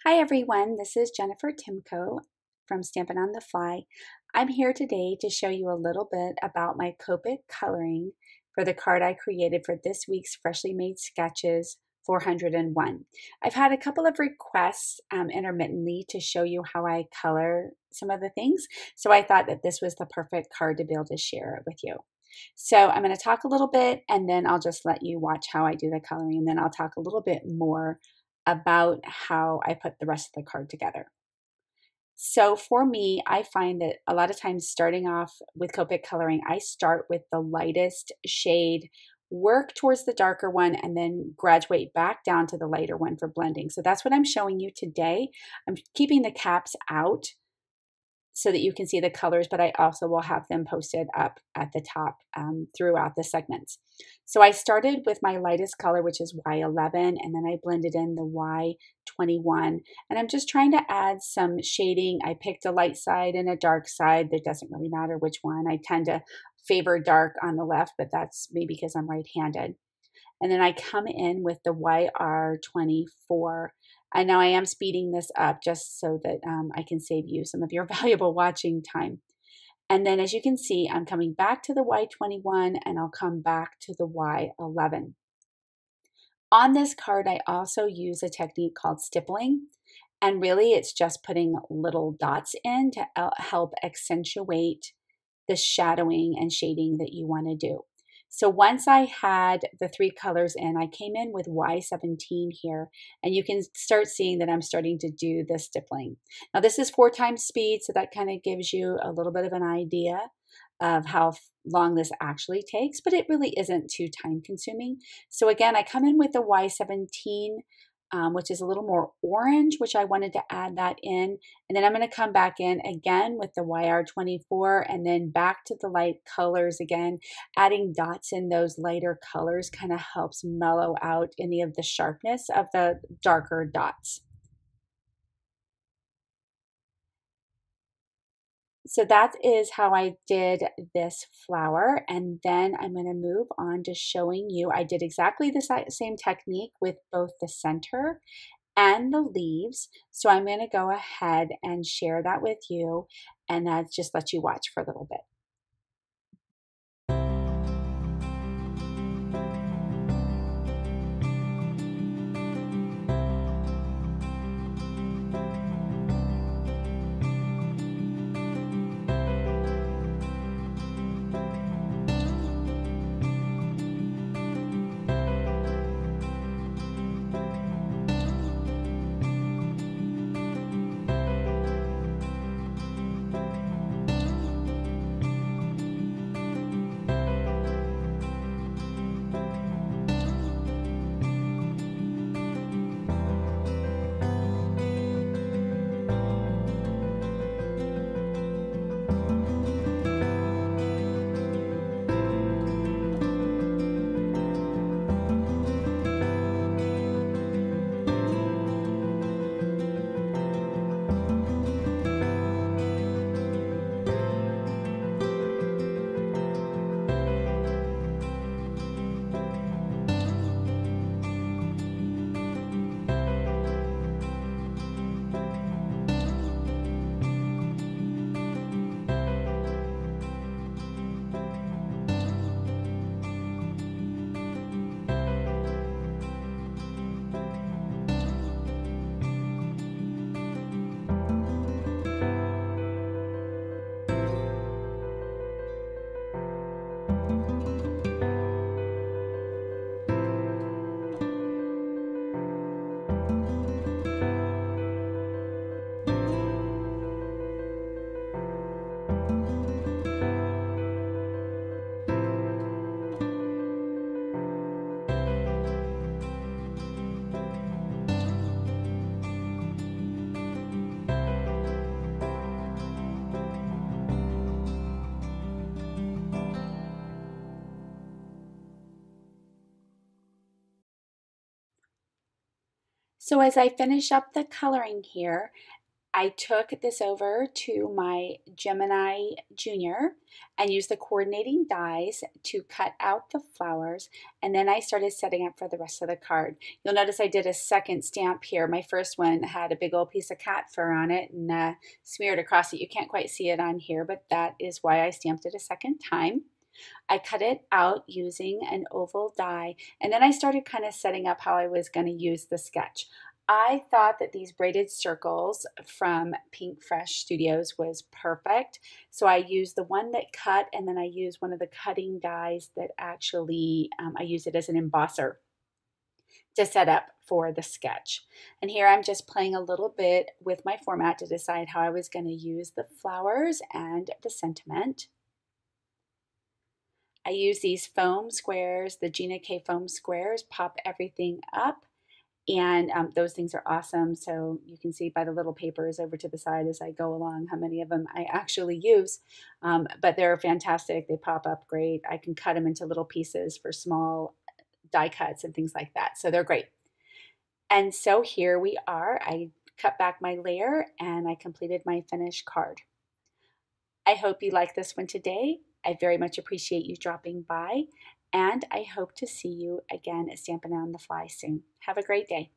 Hi everyone, this is Jennifer Timko from Stampin' on the Fly. I'm here today to show you a little bit about my Copic coloring for the card I created for this week's Freshly Made Sketches 401. I've had a couple of requests intermittently to show you how I color some of the things, so I thought that this was the perfect card to be able to share it with you. So I'm going to talk a little bit and then I'll just let you watch how I do the coloring, and then I'll talk a little bit more about how I put the rest of the card together. So for me, I find that a lot of times starting off with Copic coloring, I start with the lightest shade, work towards the darker one, and then graduate back down to the lighter one for blending. So that's what I'm showing you today. I'm keeping the caps out so that you can see the colors, but I also will have them posted up at the top throughout the segments. So I started with my lightest color, which is Y11, and then I blended in the Y21, and I'm just trying to add some shading. I picked a light side and a dark side. It doesn't really matter which one. I tend to favor dark on the left, but that's maybe because I'm right-handed. And then I come in with the YR24. And now I am speeding this up just so that I can save you some of your valuable watching time. And then as you can see, I'm coming back to the Y21 and I'll come back to the Y11. On this card, I also use a technique called stippling. And really it's just putting little dots in to help accentuate the shadowing and shading that you want to do. So once I had the three colors in, I came in with Y17 here, and you can start seeing that I'm starting to do the stippling. Now this is 4 times speed, so that kind of gives you a little bit of an idea of how long this actually takes, but it really isn't too time consuming. So again, I come in with the Y17, which is a little more orange, which I wanted to add that in. And then I'm going to come back in again with the YR24 and then back to the light colors again. Adding dots in those lighter colors kind of helps mellow out any of the sharpness of the darker dots. So that is how I did this flower, and then I'm going to move on to showing you, I did exactly the same technique with both the center and the leaves. So I'm going to go ahead and share that with you, and just let you watch for a little bit. So as I finish up the coloring here, I took this over to my Gemini Junior and used the coordinating dies to cut out the flowers, and then I started setting up for the rest of the card. You'll notice I did a second stamp here. My first one had a big old piece of cat fur on it and smeared across it. You can't quite see it on here, but that is why I stamped it a second time. I cut it out using an oval die, and then I started kind of setting up how I was going to use the sketch. I thought that these braided circles from Pinkfresh Studios was perfect, so I used the one that cut, and then I used one of the cutting dies that actually, I used it as an embosser to set up for the sketch. And here I'm just playing a little bit with my format to decide how I was going to use the flowers and the sentiment. I use these foam squares, the Gina K foam squares, pop everything up, and those things are awesome. So you can see by the little papers over to the side as I go along how many of them I actually use, but they're fantastic. They pop up great. I can cut them into little pieces for small die cuts and things like that, so they're great. And so here we are. I cut back my layer and I completed my finished card. I hope you like this one today. I very much appreciate you dropping by, and I hope to see you again at Stampin' on the Fly soon. Have a great day.